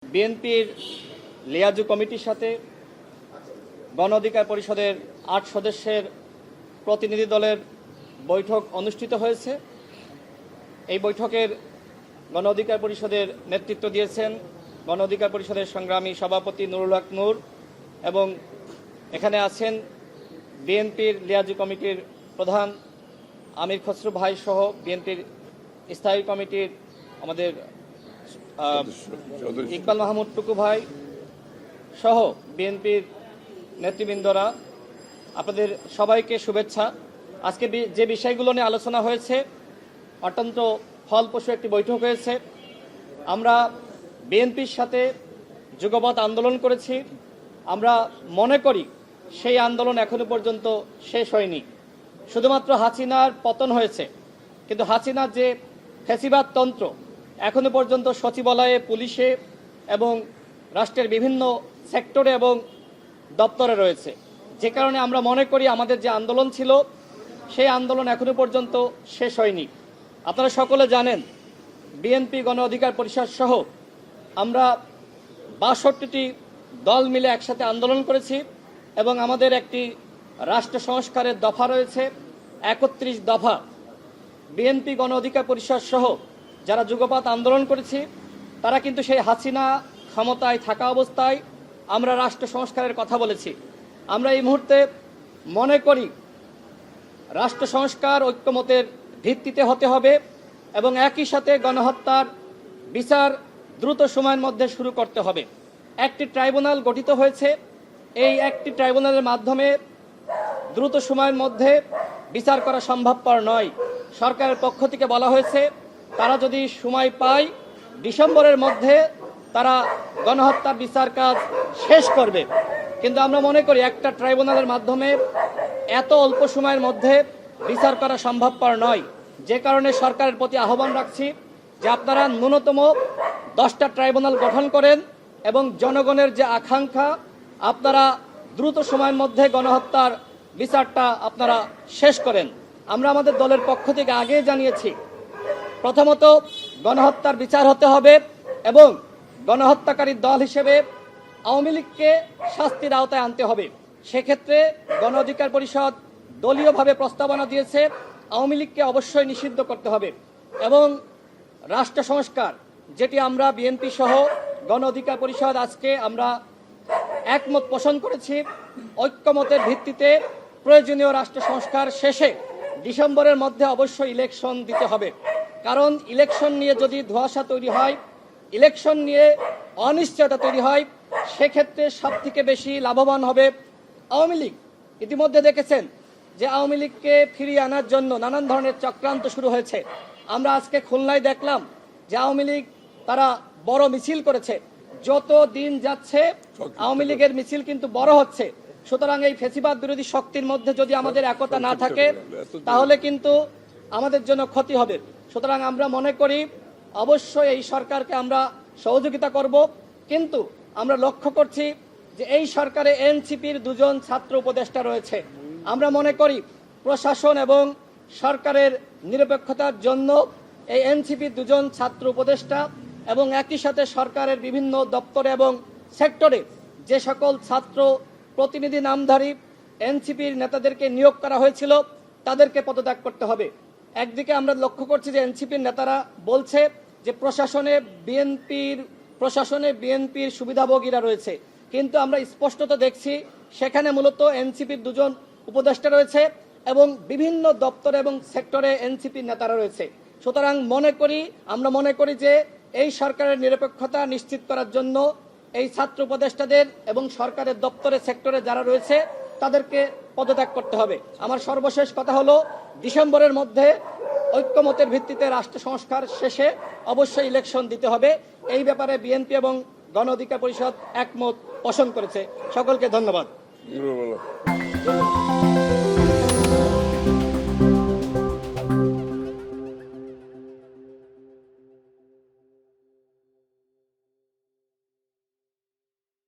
বিএনপির লিয়াজু কমিটির সাথে গণ অধিকার পরিষদের ৮ সদস্যের প্রতিনিধি দলের বৈঠক অনুষ্ঠিত হয়েছে। এই বৈঠকের গণ অধিকার পরিষদের নেতৃত্ব দিয়েছেন গণ অধিকার পরিষদের সংগ্রামী সভাপতি নুরুল হক নূর, এবং এখানে আছেন বিএনপির লিয়াজু কমিটির প্রধান আমির খসরু ভাই সহ বিএনপির স্থায়ী কমিটির আমাদের ইকবাল মাহমুদ টুকু ভাই সহ বিএনপির নেতৃবৃন্দরা, আপনাদের সবাইকে শুভেচ্ছা। আজকে যে বিষয়গুলো নিয়ে আলোচনা হয়েছে, অত্যন্ত ফলপ্রসূ একটি বৈঠক হয়েছে। আমরা বিএনপির সাথে যুগপৎ আন্দোলন করেছি। আমরা মনে করি সেই আন্দোলন এখনো পর্যন্ত শেষ হয়নি। শুধুমাত্র হাসিনার পতন হয়েছে, কিন্তু হাসিনার যে ফ্যাসিবাদ তন্ত্র এখনো পর্যন্ত সচিবালয়ে, পুলিশে এবং রাষ্ট্রের বিভিন্ন সেক্টরে এবং দপ্তরে রয়েছে। যে কারণে আমরা মনে করি আমাদের যে আন্দোলন ছিল সেই আন্দোলন এখনো পর্যন্ত শেষ হয়নি। আপনারা সকলে জানেন বিএনপি গণ অধিকার পরিষদ সহ আমরা ৬২টি দল মিলে একসাথে আন্দোলন করেছি, এবং আমাদের একটি রাষ্ট্র সংস্কারের দফা রয়েছে ৩১ দফা। বিএনপি গণ অধিকার পরিষদ সহ যারা যুগপৎ আন্দোলন করেছি তারা কিন্তু সেই হাসিনা ক্ষমতায় থাকা অবস্থায় আমরা রাষ্ট্র সংস্কারের কথা বলেছি। আমরা এই মুহূর্তে মনে করি রাষ্ট্র সংস্কার ঐক্যমতের ভিত্তিতে হতে হবে, এবং একই সাথে গণহত্যার বিচার দ্রুত সময়ের মধ্যে শুরু করতে হবে। একটি ট্রাইব্যুনাল গঠিত হয়েছে, এই একটি ট্রাইব্যুনালের মাধ্যমে দ্রুত সময়ের মধ্যে বিচার করা সম্ভবপর নয়। সরকারের পক্ষ থেকে বলা হয়েছে তারা যদি সময় পায় ডিসেম্বরের মধ্যে তারা গণহত্যার বিচার কাজ শেষ করবে, কিন্তু আমরা মনে করি একটা ট্রাইব্যুনালের মাধ্যমে এত অল্প সময়ের মধ্যে বিচার করা সম্ভবপর নয়। যে কারণে সরকারের প্রতি আহ্বান রাখছি যে আপনারা ন্যূনতম 10টা ট্রাইব্যুনাল গঠন করেন, এবং জনগণের যে আকাঙ্ক্ষা আপনারা দ্রুত সময়ের মধ্যে গণহত্যার বিচারটা আপনারা শেষ করেন। আমরা আমাদের দলের পক্ষ থেকে আগেই জানিয়েছি, প্রথমত গণহত্যার বিচার হতে হবে, এবং গণহত্যাকারী দল হিসেবে আওয়ামী লীগকে শাস্তির আওতায় আনতে হবে। সেক্ষেত্রে গণ অধিকার পরিষদ দলীয়ভাবে প্রস্তাবনা দিয়েছে আওয়ামী লীগকে অবশ্যই নিষিদ্ধ করতে হবে, এবং রাষ্ট্র সংস্কার যেটি আমরা বিএনপি সহ গণ অধিকার পরিষদ আজকে আমরা একমত পোষণ করেছি, ঐক্যমতের ভিত্তিতে প্রয়োজনীয় রাষ্ট্র সংস্কার শেষে ডিসেম্বরের মধ্যে অবশ্যই ইলেকশন দিতে হবে। কারণ ইলেকশন নিয়ে যদি ধোঁয়াশা তৈরি হয়, ইলেকশন নিয়ে অনিশ্চয়তা তৈরি হয়, সেক্ষেত্রে সবথেকে বেশি লাভবান হবে আওয়ামী লীগ। ইতিমধ্যে দেখেছেন যে আওয়ামী লীগকে ফিরিয়ে আনার জন্য নানান ধরনের চক্রান্ত শুরু হয়েছে। আমরা আজকে খুলনায় দেখলাম যে আওয়ামী লীগ তারা বড় মিছিল করেছে। যত দিন যাচ্ছে আওয়ামী লীগের মিছিল কিন্তু বড় হচ্ছে। সুতরাং এই ফ্যাসিবাদ বিরোধী শক্তির মধ্যে যদি আমাদের একতা না থাকে তাহলে কিন্তু আমাদের জন্য ক্ষতি হবে। সুতরাং আমরা মনে করি অবশ্যই এই সরকারকে আমরা সহযোগিতা করব, কিন্তু আমরা লক্ষ্য করছি যে এই সরকারে এনসিপির 2জন ছাত্র উপদেষ্টা রয়েছে। আমরা মনে করি প্রশাসন এবং সরকারের নিরপেক্ষতার জন্য এই এনসিপির 2জন ছাত্র উপদেষ্টা এবং একই সাথে সরকারের বিভিন্ন দপ্তরে এবং সেক্টরে যে সকল ছাত্র প্রতিনিধি নামধারী এনসিপির নেতাদেরকে নিয়োগ করা হয়েছিল তাদেরকে পদত্যাগ করতে হবে। একদিকে আমরা লক্ষ্য করছি যে এনসিপির নেতারা বলছে যে প্রশাসনে বিএনপির সুবিধাভোগীরা রয়েছে, কিন্তু আমরা স্পষ্টত দেখছি সেখানে মূলত এনসিপির 2জন উপদেষ্টা রয়েছে এবং বিভিন্ন দপ্তরে এবং সেক্টরে এনসিপির নেতারা রয়েছে। সুতরাং আমরা মনে করি যে এই সরকারের নিরপেক্ষতা নিশ্চিত করার জন্য এই ছাত্র উপদেষ্টাদের এবং সরকারের দপ্তরে সেক্টরে যারা রয়েছে তাদেরকে পদত্যাগ করতে হবে। আমার সর্বশেষ কথা হলো ডিসেম্বরের মধ্যে ঐক্যমতের ভিত্তিতে রাষ্ট্র সংস্কার শেষে অবশ্যই ইলেকশন দিতে হবে। এই ব্যাপারে বিএনপি এবং গণ অধিকার পরিষদ একমত পোষণ করেছে। সকলকে ধন্যবাদ।